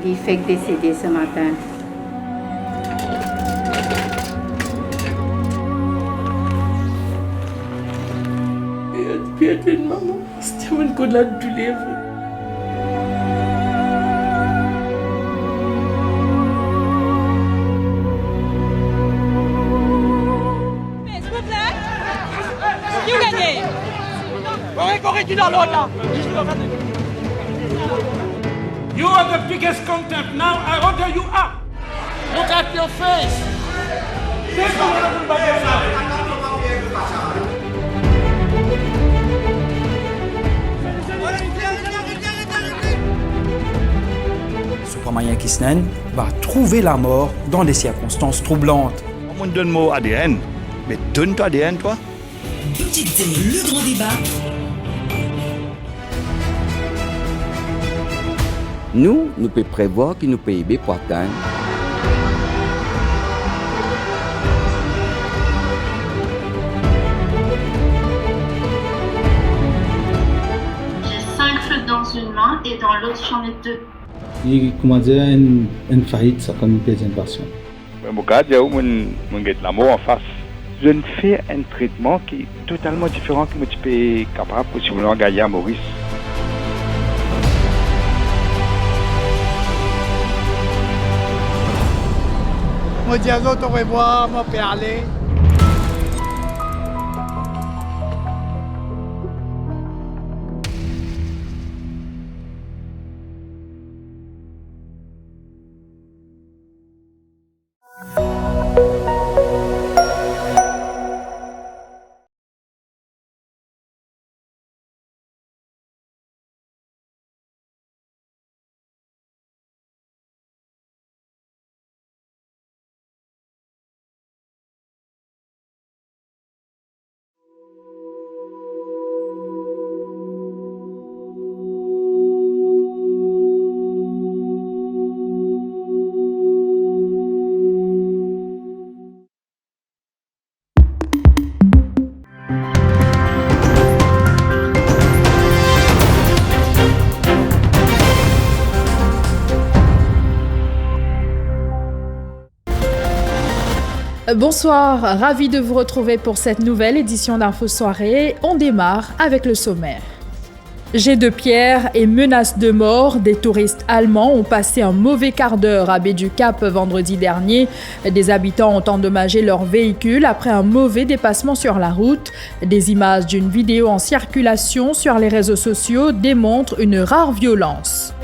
Il fait décéder ce matin. Pied de maman, c'était une collade du lèvre. S'il vous plaît, qui vous gagnez? Corée, tu dans l'autre là. You are the biggest content. Now I order you up. Look at your face. Supramaya Kisnen va trouver la mort dans des circonstances troublantes. On me donne mon ADN, mais donne-toi ADN, toi. Petite D, le grand débat. Nous pouvons prévoir que nos PIB pour atteindre. J'ai 5 feux dans une main et dans l'autre j'en ai 2. Il commence à une faillite, ça comme une deuxième passion. Mon gars, il y a où mon gars de la mort en face. Je ne fais un traitement qui est totalement différent que tu peux capable pour si vous voulez gagner à Maurice. Moi dis à l'autre au revoir, moi peux aller. Bonsoir, ravi de vous retrouver pour cette nouvelle édition d'Info Soirée. On démarre avec le sommaire. Jet de pierre et menaces de mort, des touristes allemands ont passé un mauvais quart d'heure à Baie du Cap vendredi dernier. Des habitants ont endommagé leur véhicule après un mauvais dépassement sur la route. Des images d'une vidéo en circulation sur les réseaux sociaux démontrent une rare violence.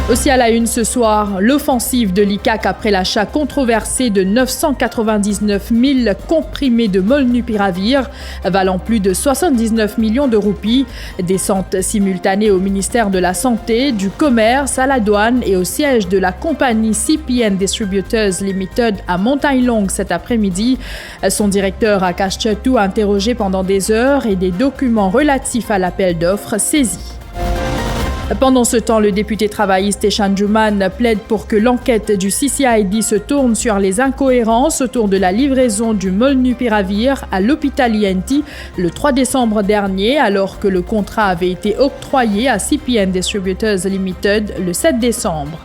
Aussi à la une ce soir, l'offensive de l'ICAC après l'achat controversé de 999 000 comprimés de molnupiravir, valant plus de 79 millions de roupies. Descente simultanée au ministère de la Santé, du Commerce, à la douane et au siège de la compagnie CPN Distributors Limited à Montagne-Longue cet après-midi. Son directeur Akash Chatou interrogé pendant des heures et des documents relatifs à l'appel d'offres saisis. Pendant ce temps, le député travailliste Eshan Juman plaide pour que l'enquête du CCID se tourne sur les incohérences autour de la livraison du molnupiravir à l'hôpital INT le 3 décembre dernier, alors que le contrat avait été octroyé à CPN Distributors Limited le 7 décembre.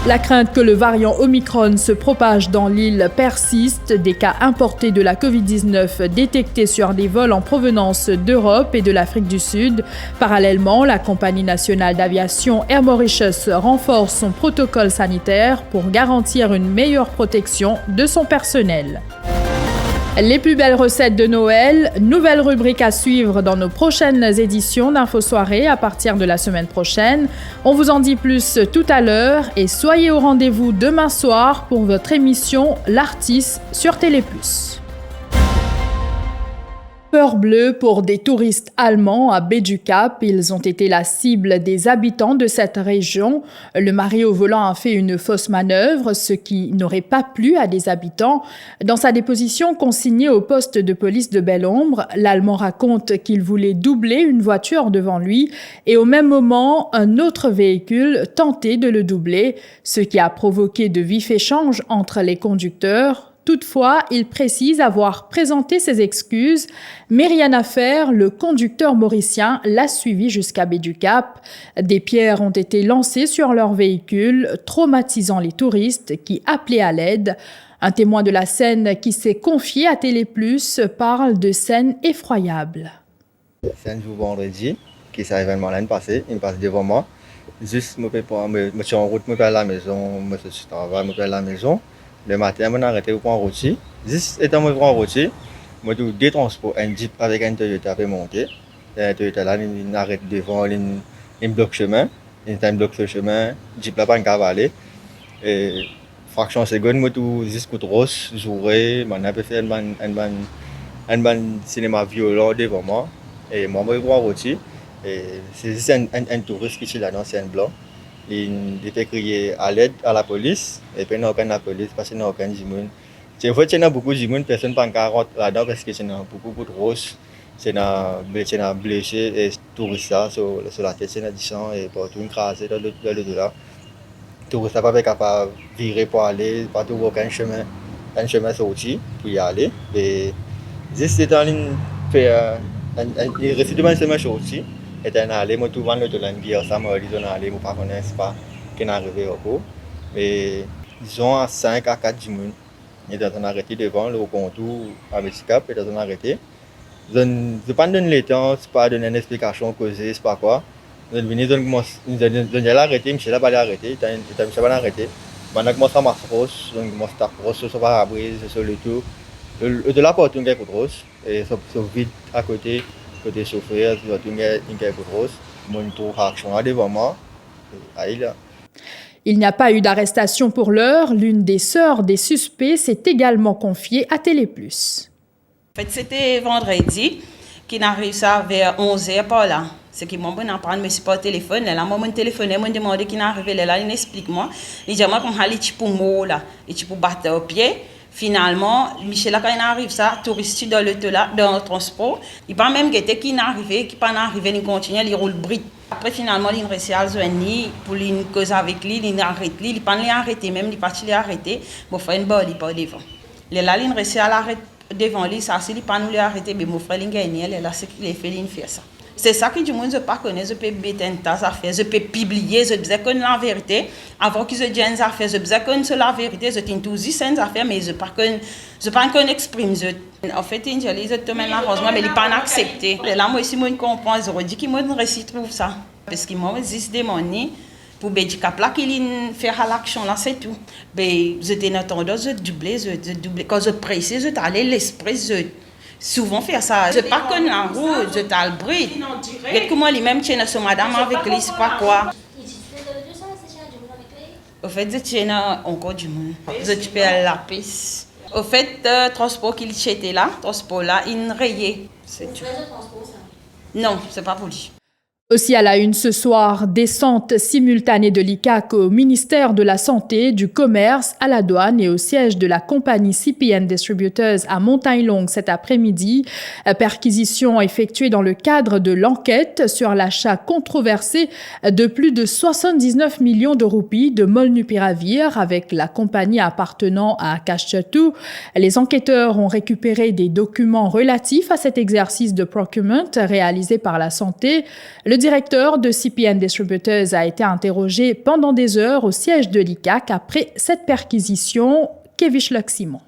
La crainte que le variant Omicron se propage dans l'île persiste. Des cas importés de la Covid-19 détectés sur des vols en provenance d'Europe et de l'Afrique du Sud. Parallèlement, la compagnie nationale d'aviation Air Mauritius renforce son protocole sanitaire pour garantir une meilleure protection de son personnel. Les plus belles recettes de Noël, nouvelle rubrique à suivre dans nos prochaines éditions d'Info Soirée à partir de la semaine prochaine. On vous en dit plus tout à l'heure et soyez au rendez-vous demain soir pour votre émission L'Artiste sur Télé+. Peur bleue pour des touristes allemands à Baie du Cap. Ils ont été la cible des habitants de cette région. Le mari au volant a fait une fausse manœuvre, ce qui n'aurait pas plu à des habitants. Dans sa déposition consignée au poste de police de Belle-Ombre, l'Allemand raconte qu'il voulait doubler une voiture devant lui et au même moment, un autre véhicule tentait de le doubler, ce qui a provoqué de vifs échanges entre les conducteurs. Toutefois, il précise avoir présenté ses excuses, mais rien à faire, le conducteur mauricien l'a suivi jusqu'à Baie du Cap. Des pierres ont été lancées sur leur véhicule, traumatisant les touristes qui appelaient à l'aide. Un témoin de la scène qui s'est confié à Télé Plus parle de scènes effroyables. C'est un jour vendredi, qui s'est événement l'année passée, il passe devant moi. Juste, je suis en route, je suis à la maison, je suis travail, je suis à la maison. Le matin, je suis arrêté pour prendre routier. Juste étant en routier, je suis deux transports, un Jeep avec un Toyota fait monter. Le Toyota là, il arrête devant, il bloque le chemin. Il bloque le chemin, le Jeep là, pas un cavalier. Fraction seconde, je suis juste coup de rose, joué, je fait un cinéma violent devant moi. Et moi, je suis en routier. C'est un touriste qui est là, c'est un blanc. Il fait crier à l'aide à la police. Et puis, il n'y a aucun la police parce qu'il n'y a aucun Jimoun. En fait, il y a beaucoup de Jimoun, personne ne peut pas rentrer là-dedans parce qu'il y a beaucoup de roses. Il y a blessé et touristes sur la tête, il y a du sang et partout écrasé dans le delà. Les touristes ne sont pas capables de virer pour aller, pas trouver aucun chemin sorti pour y aller. Et juste dans une il reste devant ce chemin sorti. Et on allé, moi tout vendre de l'anguille, ça m'a dit on allé, moi pas connaître pas qui est arrivé au cours. Mais disons à 5 à 4 dimanches, et on a arrêté devant le contour à Mexica, et on a arrêté. Je ne pas donner le temps, c'est pas donner une explication causée, c'est pas quoi. Je vais l'arrêter, Michel a pas l'arrêter, Michel va l'arrêter. Maintenant commence à marcher rose, donc commence à rose sur la brise, sur le tout. De la porte, on a quelque chose, et ça vide à côté. Côté chauffeur, il y a quelque chose. Mon tour action là devant moi. Il n'y a pas eu d'arrestation pour l'heure. L'une des sœurs des suspects s'est également confiée à Télé Plus. En fait, c'était vendredi qu'il arrive ça vers 11h par là. C'est qui m'a bon prendre mais c'est pas téléphone là moi mon téléphone m'a demandé qu'il arrivé là il explique moi il dit moi comme aller pour moi là et pour battre au pied. Finalement, Michel, quand il arrive ça, touriste dans le transport, il pas même guetter qui n'arrive, qui pas n'arrive, il continue, il roule bride. Après finalement, il réussit à joindre pour une cause avec lui, il arrête lui, il pas l'arrêter même, il parti l'arrêter, mon frère il pas devant. Là, il réussit à l'arrêter devant lui, ça c'est il pas nous l'arrêter, mais mon frère il gagne, là c'est qu'il fait il fait ça. C'est ça que du monde je pas connaît, je peux mettre un tas d'affaires, je peux publier, je peux connaître la vérité. Avant qu'ils se disent des affaires, je peux connaître la vérité, je t'ai tout dit ces affaires, mais je pas qu'on exprime. En fait, ils disent te mènent malheureusement, mais ils pas accepté. Là, moi aussi, moi comprends, je dis qu'ils me trouve ça, parce qu'ils m'ont juste demandé pour Bédicap là qu'il fait à l'action là c'est tout. Mais je t'ai tendance de doubler, quand je précise, je t'allais l'esprit, souvent faire ça. Je pas connais la route, je t'ai le bruit. Et que moi, lui-même, tiens sur madame avec lui, c'est pas quoi. Au fait, je tiens encore du monde. Je peux aller la piste. Au fait, le transport qu'il était là, transport là, il rayait. C'est tout. Non, c'est pas pour lui. Aussi à la une ce soir, descente simultanée de l'ICAC au ministère de la Santé, du Commerce, à la douane et au siège de la compagnie CPN Distributors à Montagne-Longue cet après-midi. Perquisition effectuée dans le cadre de l'enquête sur l'achat controversé de plus de 79 millions de roupies de Molnupiravir avec la compagnie appartenant à Akash Chatou. Les enquêteurs ont récupéré des documents relatifs à cet exercice de procurement réalisé par la santé. Le directeur de CPN Distributors a été interrogé pendant des heures au siège de l'ICAC après cette perquisition. Kevish Luximon.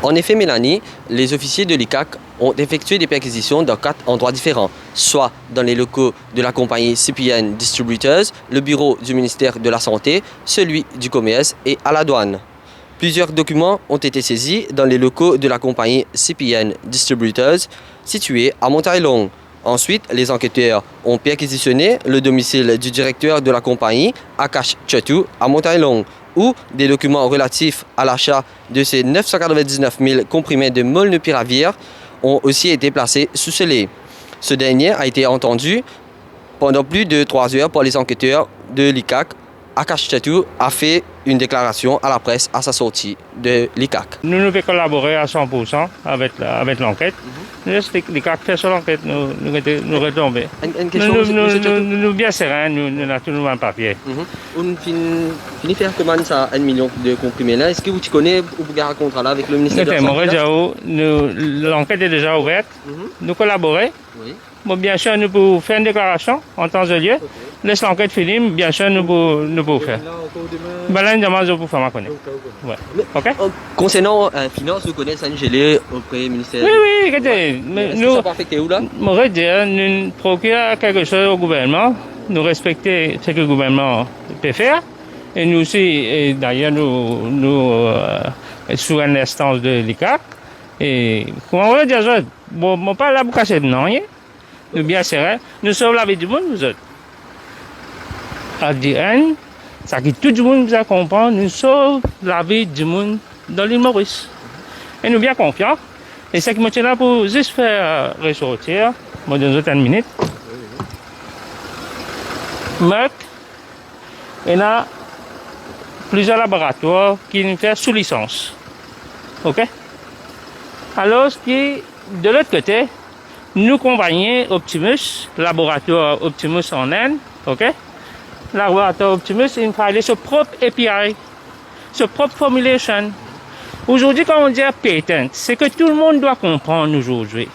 En effet, Mélanie, les officiers de l'ICAC ont effectué des perquisitions dans 4 endroits différents, soit dans les locaux de la compagnie CPN Distributors, le bureau du ministère de la Santé, celui du Commerce et à la douane. Plusieurs documents ont été saisis dans les locaux de la compagnie CPN Distributors, situés à Montagne-Longue. Ensuite, les enquêteurs ont perquisitionné le domicile du directeur de la compagnie, Akash Chatou, à Montagne-Longue, où des documents relatifs à l'achat de ces 999 000 comprimés de Molnupiravir ont aussi été placés sous scellé. Ce dernier a été entendu pendant plus de 3 heures par les enquêteurs de l'ICAC. Akash Chatou a fait une déclaration à la presse à sa sortie de l'ICAC. Nous devons collaborer à 100% avec l'enquête. L'ICAC fait son enquête, nous retombons. Nous bien sereins, nous avons tout le papier. On finit faire comment ça, 1 million de comprimés là? Est-ce que vous connaissez ou vous racontez là avec le ministère de la Santé? L'enquête est déjà ouverte. Nous collaborons. Oui. Bon, bien sûr, nous pouvons faire une déclaration en temps et lieu. Laisse l'enquête finir, bien sûr, nous pouvons faire. Là, nous pouvons faire ma connaissance. Ouais. OK? Concernant finance, vous connaissez un gelé auprès du ministère? Oui, écoutez, nous, ça peut affecter où là? Nous procurons quelque chose au gouvernement. Nous respectons ce que le gouvernement peut faire. Et nous aussi, et d'ailleurs, nous sous une instance de l'ICAC. Et comment on va dire ça? Bon, pas là pour casser, non, rien. Nous bien sereins, nous sommes la vie du monde, nous autres. À dire, ça qui tout le monde vous comprendre, nous sommes la vie du monde dans l'île Maurice. Et nous bien confiants. Et ce qui me tient là pour juste faire ressortir, moi dans une minute. Merck, il y a plusieurs laboratoires qui nous font sous licence. OK? Alors, de l'autre côté, nous compagnie Optimus, laboratoire Optimus en Inde, OK? Laboratoire Optimus, il fait son propre API, sa propre formulation. Aujourd'hui, quand on dit patent, c'est que tout le monde doit comprendre aujourd'hui.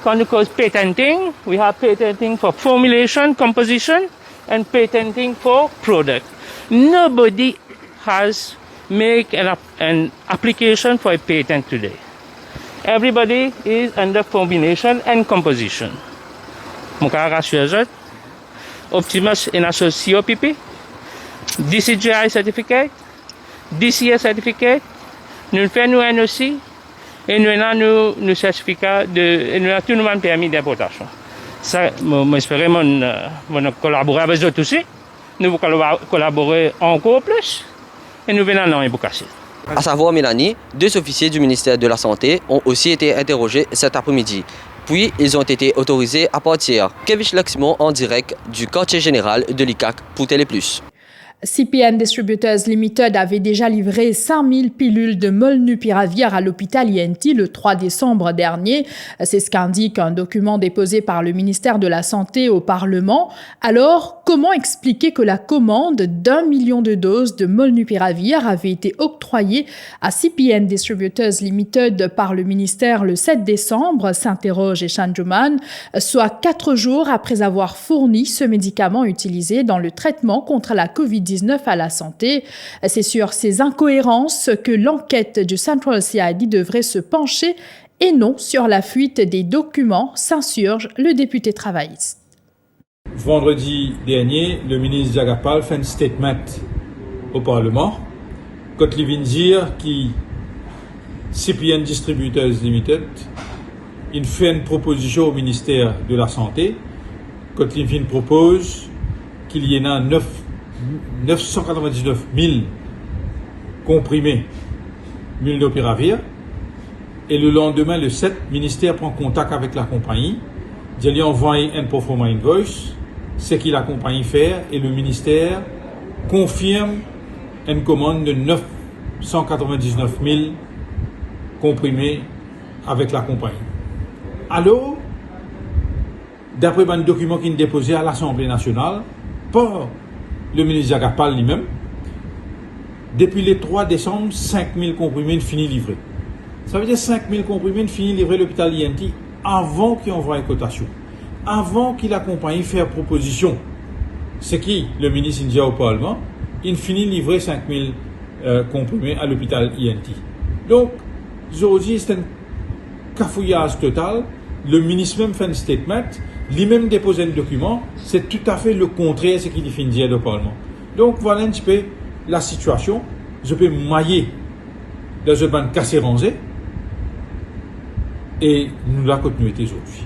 Quand on cause patenting, we have patenting for formulation, composition, and patenting for product. Nobody has made an application for a patent today. Everybody is under formulation and composition. Mon cas rassure, Optimus est associé au COPP, DCGI certificate, DCA certificate, nous faisons nous aussi, et nous avons nos certificats et nous avons tout le monde permis d'importation. Ça, j'espère que collaborer avec eux aussi. Nous allons collaborer encore plus et nous venons dans les boucassés. À savoir, Mélanie, 2 officiers du ministère de la Santé ont aussi été interrogés cet après-midi. Puis, ils ont été autorisés à partir. Kevin Laximon en direct du quartier général de l'ICAC pour Télé+. CPN Distributors Limited avait déjà livré 5000 pilules de molnupiravir à l'hôpital INT le 3 décembre dernier. C'est ce qu'indique un document déposé par le ministère de la Santé au Parlement. Alors, comment expliquer que la commande d'1 million de doses de molnupiravir avait été octroyée à CPN Distributors Limited par le ministère le 7 décembre, s'interroge Eshan Juman, soit 4 jours après avoir fourni ce médicament utilisé dans le traitement contre la COVID-19 à la santé. C'est sur ces incohérences que l'enquête du Central CID devrait se pencher et non sur la fuite des documents, s'insurge le député travailliste. Vendredi dernier, le ministre Jagapal fait un statement au Parlement quand il vient dire que CPN Distributors Limited il fait une proposition au ministère de la Santé quand il propose qu'il y en a 999 000 comprimés molnupiravir et le lendemain, le 7, le ministère prend contact avec la compagnie, il lui envoie un proforma invoice, ce que la compagnie fait et le ministère confirme une commande de 999 000 comprimés avec la compagnie. Alors, d'après un document qui est déposé à l'Assemblée nationale par le ministre Jagapal lui-même, depuis le 3 décembre, 5 000 comprimés finis livrés. Ça veut dire 5 000 comprimés finis livrés à l'hôpital INT avant qu'il envoie une cotation, avant qu'il la compagnie fasse proposition. C'est qui le ministre India au Parlement, il finit livrer 5 000 comprimés à l'hôpital INT. Donc, aujourd'hui, c'est un cafouillage total. Le ministre même fait un statement, lui-même dépose un document, c'est tout à fait le contraire de ce qu'il finit dire au Parlement. Donc, voilà un petit peu la situation. Je peux mailler dans une bande cassée rangée et nous la continuité aujourd'hui.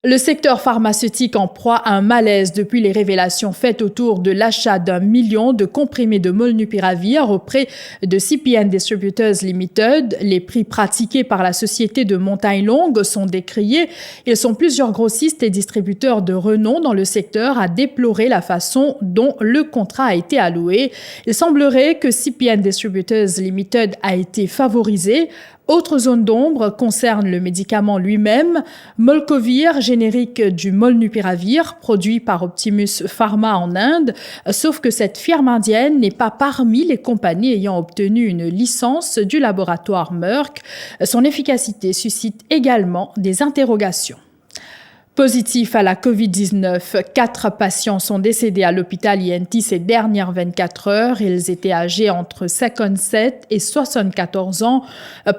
Le secteur pharmaceutique en proie à un malaise depuis les révélations faites autour de l'achat d'1 million de comprimés de molnupiravir auprès de CPN Distributors Limited. Les prix pratiqués par la société de montagne longue sont décriés. Ils sont plusieurs grossistes et distributeurs de renom dans le secteur à déplorer la façon dont le contrat a été alloué. Il semblerait que CPN Distributors Limited a été favorisé. Autre zone d'ombre concerne le médicament lui-même, Molcovir, générique du molnupiravir, produit par Optimus Pharma en Inde, sauf que cette firme indienne n'est pas parmi les compagnies ayant obtenu une licence du laboratoire Merck. Son efficacité suscite également des interrogations. Positifs à la COVID-19, 4 patients sont décédés à l'hôpital INT ces dernières 24 heures. Ils étaient âgés entre 57 et 74 ans.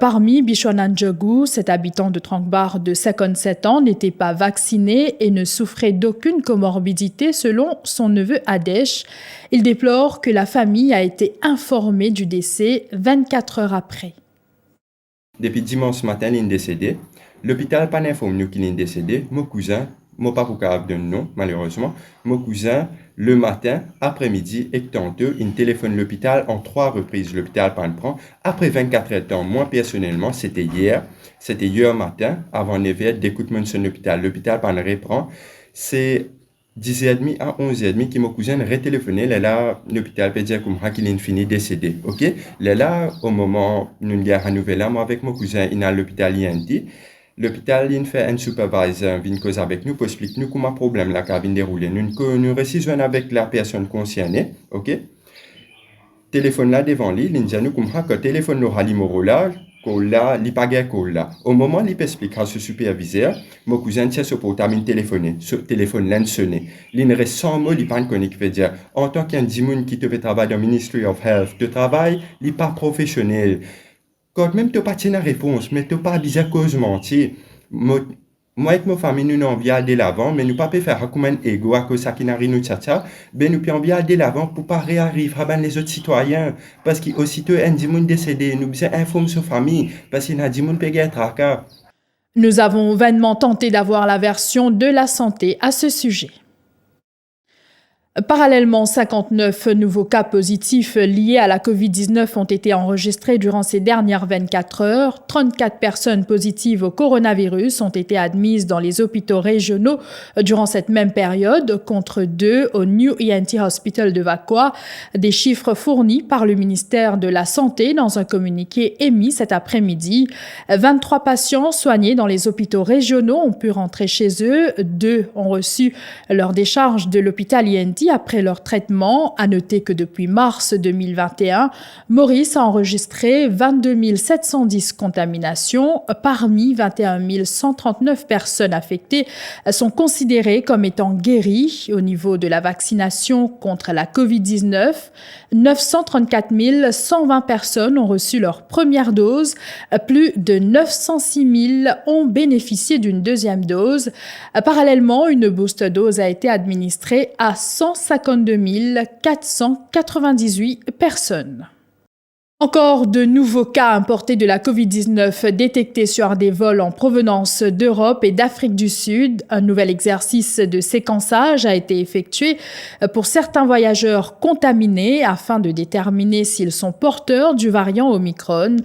Parmi Bishonan Djogu, cet habitant de Tranquebar de 57 ans, n'était pas vacciné et ne souffrait d'aucune comorbidité selon son neveu Adesh. Il déplore que la famille a été informée du décès 24 heures après. Depuis dimanche matin, il est décédé. L'hôpital n'a pas informé qu'il est décédé. Mon cousin, mon papa de nom, malheureusement, mon cousin, le matin, après-midi, et tantôt, il téléphone l'hôpital en 3 reprises. L'hôpital pas prend. Après 24 heures de temps, moi personnellement, c'était hier matin, avant 9h, d'écoutement sur l'hôpital. L'hôpital pas reprend. C'est 10h30 à 11h30 que mon cousin a téléphoné. Là, l'hôpital peut dire qu'il est fini décédé. Ok? Là, au moment où nous avons nouvelle, moi avec mon cousin, il est à l'hôpital INT. L'hôpital, il fait un supervisor, vient cause avec nous pour expliquer nous comment le problème là vient dérouler. Nous récisons avec la personne concernée, ok? Téléphone là devant lui, il dit nous comment que téléphone nous numéro là, il pas là. Au moment où il explique à ce superviseur, mon cousin tient ce portable téléphoné, ce téléphone là sonné. Il ne reste 100 mots, il pas connu qui veut dire en tant qu'un dimoun qui te fait travailler dans le Ministry of Health, de travail, il pas professionnel. Quand même, tu n'as pas de réponse, mais tu n'as pas de cause mentir. Moi et ma famille, nous avons envie d'aller l'avant, mais nous ne pouvons pas faire comme un ego à cause de ça qui n'arrive nous tchatcha. Ben, nous pouvons envie d'aller l'avant pour ne pas réarriver à les autres citoyens. Parce qu'aussitôt, un dimoun décédé, nous devons informer sa famille, parce qu'il y a un dimoun qui est tracas. Nous avons vainement tenté d'avoir la version de la santé à ce sujet. Parallèlement, 59 nouveaux cas positifs liés à la COVID-19 ont été enregistrés durant ces dernières 24 heures. 34 personnes positives au coronavirus ont été admises dans les hôpitaux régionaux durant cette même période, contre 2 au New ENT Hospital de Vakwa. Des chiffres fournis par le ministère de la Santé dans un communiqué émis cet après-midi. 23 patients soignés dans les hôpitaux régionaux ont pu rentrer chez eux. 2 ont reçu leur décharge de l'hôpital INT après leur traitement. À noter que depuis mars 2021, Maurice a enregistré 22 710 contaminations. Parmi 21 139 personnes affectées sont considérées comme étant guéries. Au niveau de la vaccination contre la COVID-19, 934 120 personnes ont reçu leur première dose. Plus de 906 000 ont bénéficié d'une deuxième dose. Parallèlement, une booster dose a été administrée à 152 498 personnes. Encore de nouveaux cas importés de la COVID-19 détectés sur des vols en provenance d'Europe et d'Afrique du Sud. Un nouvel exercice de séquençage a été effectué pour certains voyageurs contaminés afin de déterminer s'ils sont porteurs du variant Omicron.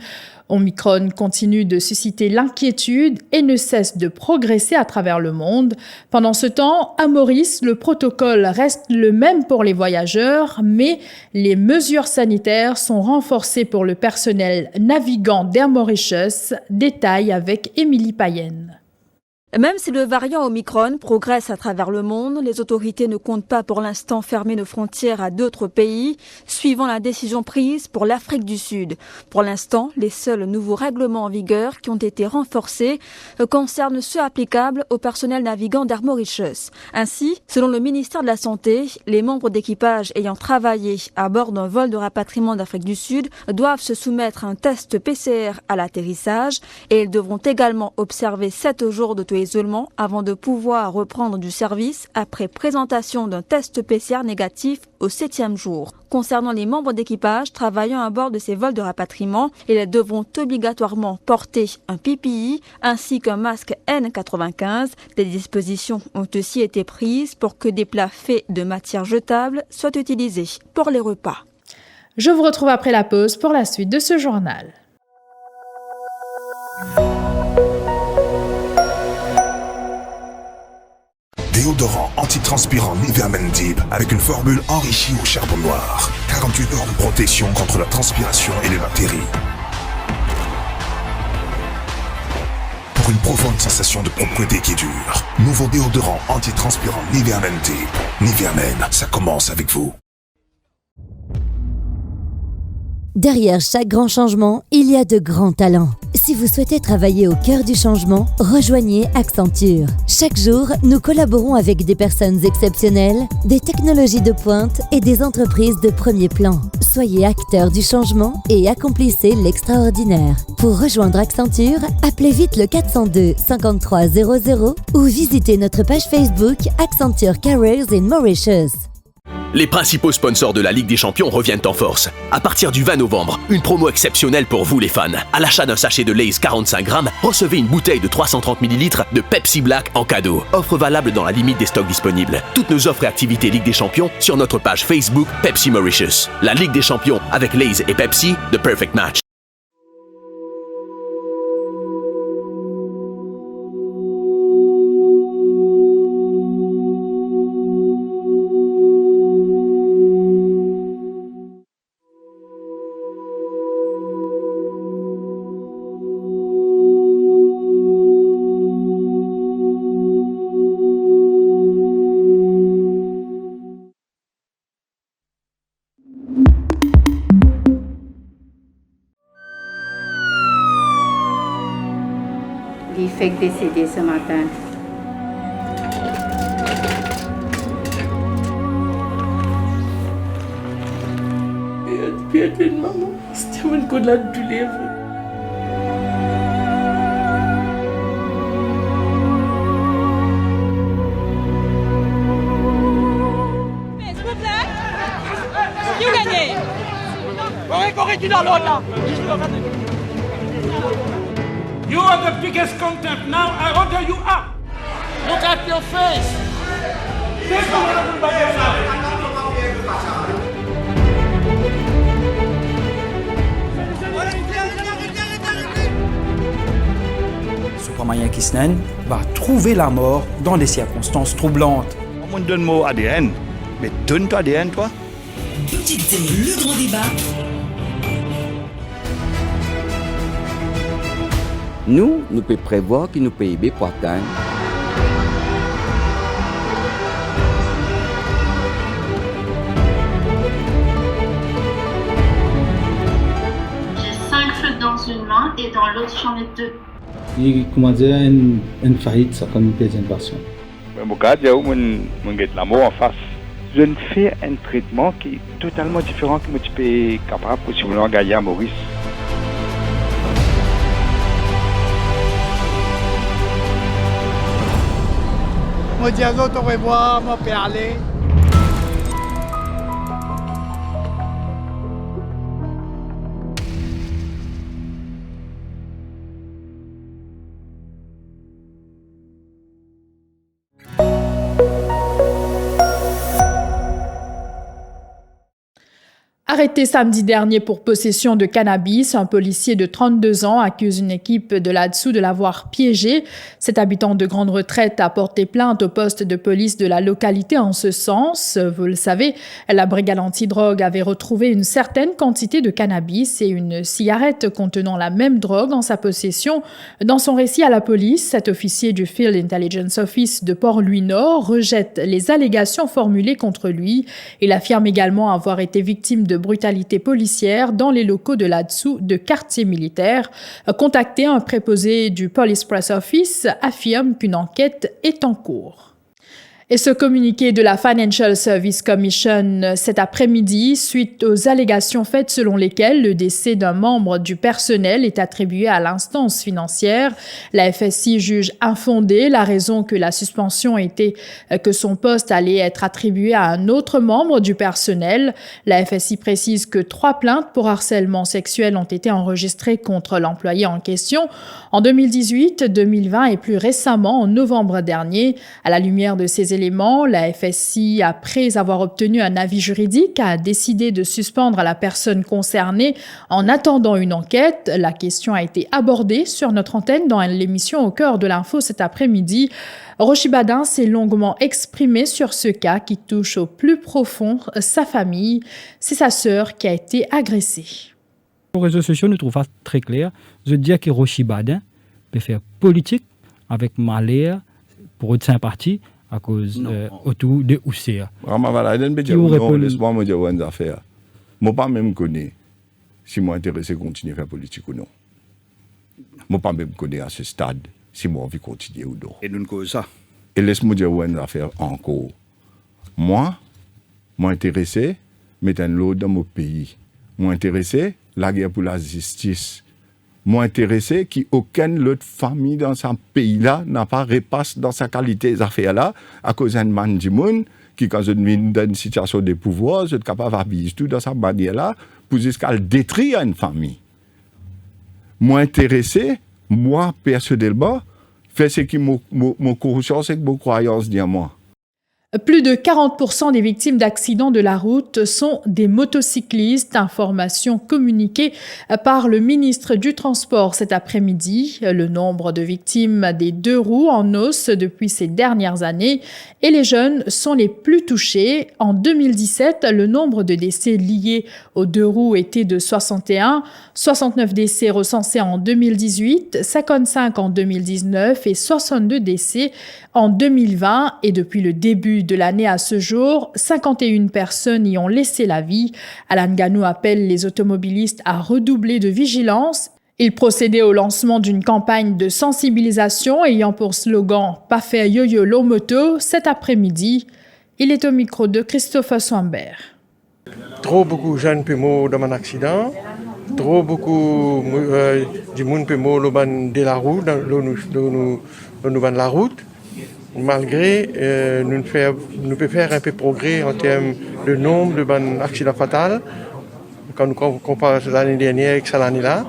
Omicron continue de susciter l'inquiétude et ne cesse de progresser à travers le monde. Pendant ce temps, à Maurice, le protocole reste le même pour les voyageurs, mais les mesures sanitaires sont renforcées pour le personnel navigant d'Air Mauritius. Détail avec Émilie Payenne. Même si le variant Omicron progresse à travers le monde, les autorités ne comptent pas pour l'instant fermer nos frontières à d'autres pays, suivant la décision prise pour l'Afrique du Sud. Pour l'instant, les seuls nouveaux règlements en vigueur qui ont été renforcés concernent ceux applicables au personnel navigant d'Air Mauritius. Ainsi, selon le ministère de la Santé, les membres d'équipage ayant travaillé à bord d'un vol de rapatriement d'Afrique du Sud doivent se soumettre à un test PCR à l'atterrissage et ils devront également observer 7 jours de isolement avant de pouvoir reprendre du service après présentation d'un test PCR négatif au 7e jour. Concernant les membres d'équipage travaillant à bord de ces vols de rapatriement, ils devront obligatoirement porter un PPE ainsi qu'un masque N95. Des dispositions ont aussi été prises pour que des plats faits de matière jetable soient utilisés pour les repas. Je vous retrouve après la pause pour la suite de ce journal. Déodorant antitranspirant Nivea Men Deep avec une formule enrichie au charbon noir. 48 heures de protection contre la transpiration et les bactéries. Pour une profonde sensation de propreté qui dure. Nouveau déodorant antitranspirant Nivea Men Deep. Nivea Men, ça commence avec vous. Derrière chaque grand changement, il y a de grands talents. Si vous souhaitez travailler au cœur du changement, rejoignez Accenture. Chaque jour, nous collaborons avec des personnes exceptionnelles, des technologies de pointe et des entreprises de premier plan. Soyez acteurs du changement et accomplissez l'extraordinaire. Pour rejoindre Accenture, appelez vite le 402 53 00 ou visitez notre page Facebook Accenture Careers in Mauritius. Les principaux sponsors de la Ligue des Champions reviennent en force. À partir du 20 novembre, une promo exceptionnelle pour vous les fans. À l'achat d'un sachet de Lay's 45 grammes, recevez une bouteille de 330 ml de Pepsi Black en cadeau. Offre valable dans la limite des stocks disponibles. Toutes nos offres et activités Ligue des Champions sur notre page Facebook Pepsi Mauritius. La Ligue des Champions avec Lay's et Pepsi, the perfect match. Il fait décédé ce matin. Piedade, maman. C'était mon collègue du livre. S'il vous plaît. Qui vous gagnez? Corée, tu dans l'autre là. You are the biggest content. Now I order you up. Look at your face. Supramaya Kisnen va trouver la mort dans des circonstances troublantes. On me donne mot ADN, mais donne-toi ADN, toi. Petite D, le grand débat. Nous pouvons prévoir que nous PIB pour atteindre. J'ai 5 feux dans une main et dans l'autre j'en ai 2. Il commence à une faillite, ça comme une deuxième passion. Mon gars, il y a la mort en face. Je ne fais un traitement qui est totalement différent que je peux capable possiblement gagner à Maurice. Moi, dis aux autres au revoir, moi, peux aller. Arrêté samedi dernier pour possession de cannabis, un policier de 32 ans accuse une équipe de là-dessous de l'avoir piégé. Cet habitant de grande retraite a porté plainte au poste de police de la localité en ce sens. Vous le savez, la brigade antidrogue avait retrouvé une certaine quantité de cannabis et une cigarette contenant la même drogue en sa possession. Dans son récit à la police, cet officier du Field Intelligence Office de Port-Louis-Nord rejette les allégations formulées contre lui. Il affirme également avoir été victime de brutalité policière dans les locaux de là-dessous de quartier militaire. Contacté, un préposé du Police Press Office affirme qu'une enquête est en cours. Et ce communiqué de la Financial Service Commission cet après-midi, suite aux allégations faites selon lesquelles le décès d'un membre du personnel est attribué à l'instance financière. La FSI juge infondée la raison que la suspension était que son poste allait être attribué à un autre membre du personnel. La FSI précise que 3 plaintes pour harcèlement sexuel ont été enregistrées contre l'employé en question en 2018, 2020 et plus récemment en novembre dernier. À la lumière de ces éléments, la FSI, après avoir obtenu un avis juridique, a décidé de suspendre la personne concernée en attendant une enquête. La question a été abordée sur notre antenne dans l'émission Au cœur de l'info cet après-midi. Rochi Badin s'est longuement exprimé sur ce cas qui touche au plus profond sa famille. C'est sa sœur qui a été agressée. Les réseaux sociaux nous trouvent très clair. Je dis que Rochi Badin peut faire politique avec malheur pour être sympathie à cause autour de Ousséa. Laisse-moi me dire une affaire. Moi pas même connais si moi intéressé continuer à faire politique ou non. Moi pas même connais à ce stade si moi envie continuer ou non. Et nous cause ça. Et laisse-moi dire une affaire encore. Moi intéressé mettre l'eau dans mon pays. Moi intéressé la guerre pour la justice. Moi intéressé qu'aucune autre famille dans ce pays-là n'a pas repasse dans sa qualité des affaires-là à cause d'un man du monde qui, quand je suis dans une situation de pouvoir, je suis capable d'habiller tout dans sa manière-là pour jusqu'à détruire une famille. Moi intéressé, moi personnellement, faire ce qui mon conscience et mon croyance dit à moi. Plus de 40% des victimes d'accidents de la route sont des motocyclistes, information communiquée par le ministre du Transport cet après-midi. Le nombre de victimes des 2 roues en hausse depuis ces dernières années et les jeunes sont les plus touchés. En 2017, le nombre de décès liés aux 2 roues était de 61, 69 décès recensés en 2018, 55 en 2019 et 62 décès en 2020 et depuis le début de l'année à ce jour, 51 personnes y ont laissé la vie. Alan Ganou appelle les automobilistes à redoubler de vigilance. Il procédait au lancement d'une campagne de sensibilisation ayant pour slogan « Pas faire yo-yo low moto » cet après-midi. Il est au micro de Christopher Swambert. Trop beaucoup de jeunes peuvent mourir dans un accident. Trop beaucoup de monde peuvent mourir de la route, dans la route. Malgré nous pouvons faire un peu de progrès en termes de nombre d'accidents fatals, quand nous comparons l'année dernière avec cette année-là,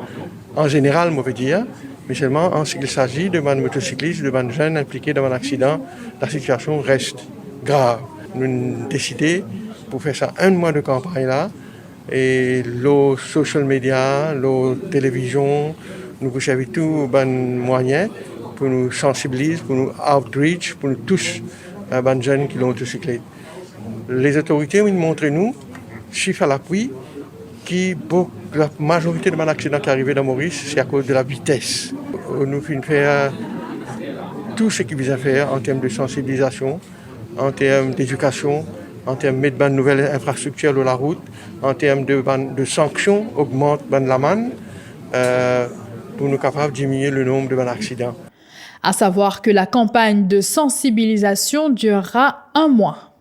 en général, on peut dire, mais seulement en ce qu'il s'agit de motocyclistes, de jeunes impliqués dans un accident, la situation reste grave. Nous avons décidé pour faire ça 1 mois de campagne-là, et les social media, la télévision, nous vous savez tout, moyens pour nous sensibiliser, pour nous outreach, pour nous tous, les jeunes qui l'ont motocyclette. Les autorités ont montré nous, chiffres à l'appui, que la majorité de mes accidents qui arrivent dans Maurice, c'est à cause de la vitesse. Nous faisons faire tout ce qu'il vise à faire en termes de sensibilisation, en termes d'éducation, en termes de mettre de nouvelles infrastructures de la route, en termes de sanctions, augmente la manne, pour nous capables de diminuer le nombre de accidents. À savoir que la campagne de sensibilisation durera 1 mois.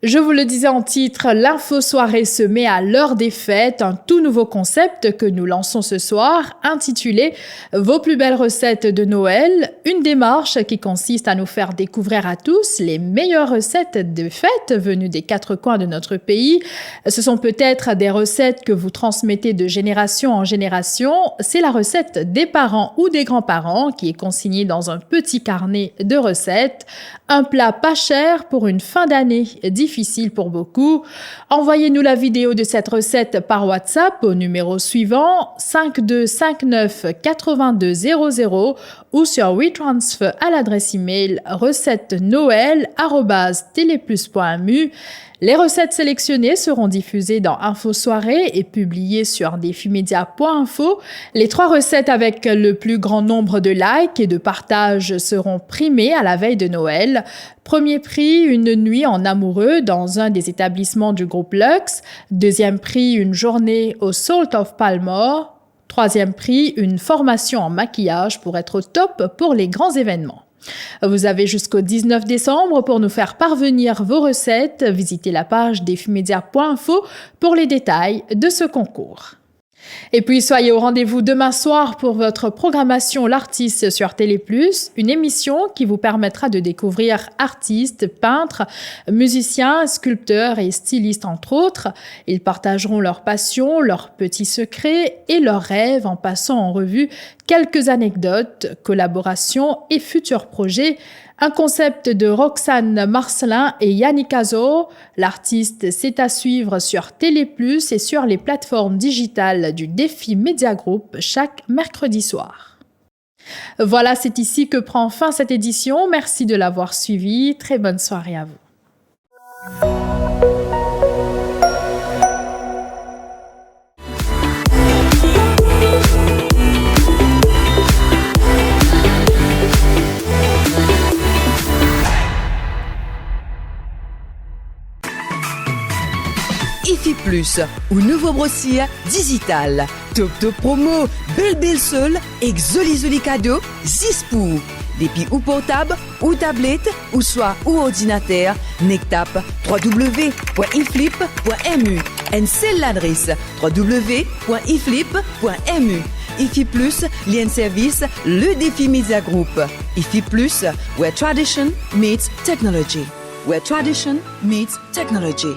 Je vous le disais en titre, l'info soirée se met à l'heure des fêtes, un tout nouveau concept que nous lançons ce soir, intitulé « Vos plus belles recettes de Noël », une démarche qui consiste à nous faire découvrir à tous les meilleures recettes de fêtes venues des 4 coins de notre pays. Ce sont peut-être des recettes que vous transmettez de génération en génération. C'est la recette des parents ou des grands-parents qui est consignée dans un petit carnet de recettes. Un plat pas cher pour une fin d'année difficile pour beaucoup. Envoyez-nous la vidéo de cette recette par WhatsApp au numéro suivant 5259 8200 ou sur WeTransfer à l'adresse email recette-noël@teleplus.mu. Les recettes sélectionnées seront diffusées dans Info Soirée et publiées sur defimedia.info. Les 3 recettes avec le plus grand nombre de likes et de partages seront primées à la veille de Noël. Premier prix, une nuit en amoureux dans un des établissements du groupe Lux. Deuxième prix, une journée au Salt of Palmore. Troisième prix, une formation en maquillage pour être au top pour les grands événements. Vous avez jusqu'au 19 décembre pour nous faire parvenir vos recettes. Visitez la page defimedia.info pour les détails de ce concours. Et puis, soyez au rendez-vous demain soir pour votre programmation L'Artiste sur Télé+, une émission qui vous permettra de découvrir artistes, peintres, musiciens, sculpteurs et stylistes entre autres. Ils partageront leurs passions, leurs petits secrets et leurs rêves en passant en revue quelques anecdotes, collaborations et futurs projets. Un concept de Roxane Marcelin et Yannick Azor. L'artiste, c'est à suivre sur Télé+, et sur les plateformes digitales du Défi Media Group chaque mercredi soir. Voilà, c'est ici que prend fin cette édition. Merci de l'avoir suivi. Très bonne soirée à vous. IFI Plus, ou nouveau brossier digital. Top top promo, belle seule, exoli cadeau, 6 pour. Depuis ou portable, ou tablette, ou soit ou ordinateur, nectap www.iflip.mu. Et c'est l'adresse www.iflip.mu. IFI Plus, lien service, le Défi Media Group. IFI Plus, where tradition meets technology. Where tradition meets technology.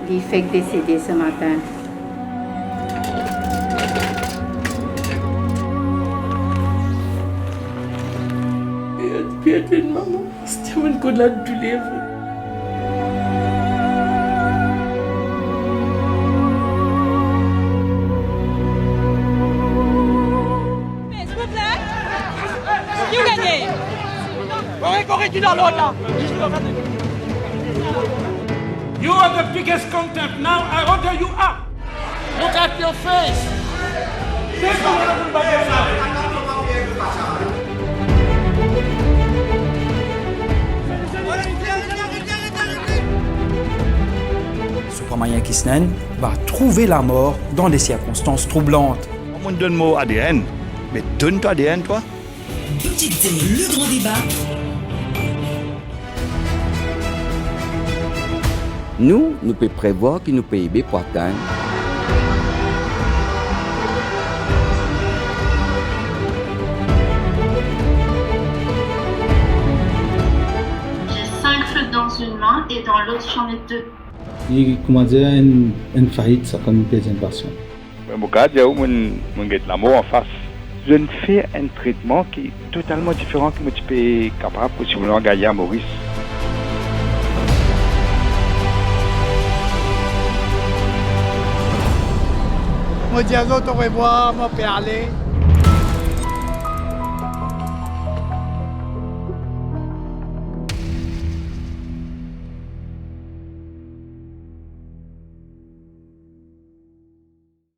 L'IFEC décédé ce matin. Piedade, maman. C'était un coup de la douleur. S'il vous plaît. Qui vous gagnez? Corée, tu dans l'autre là. You are the biggest content. Now I order you up. Look at your face. Supramanien Kisnen va trouver la mort dans des circonstances troublantes. On me donne mot ADN, mais donne-toi ADN, toi. Petite D, le grand débat. Nous pouvons prévoir que nous PIB pour atteindre. J'ai 5 feux dans une main et dans l'autre j'en ai 2. Et comment dire, une faillite, ça comme une deuxième passion. Mon cas, il y a la mort en face. Je ne fais un traitement qui est totalement différent que tu peux capable possiblement gagner à Maurice. Moi dis à l'autre au revoir, moi peux aller.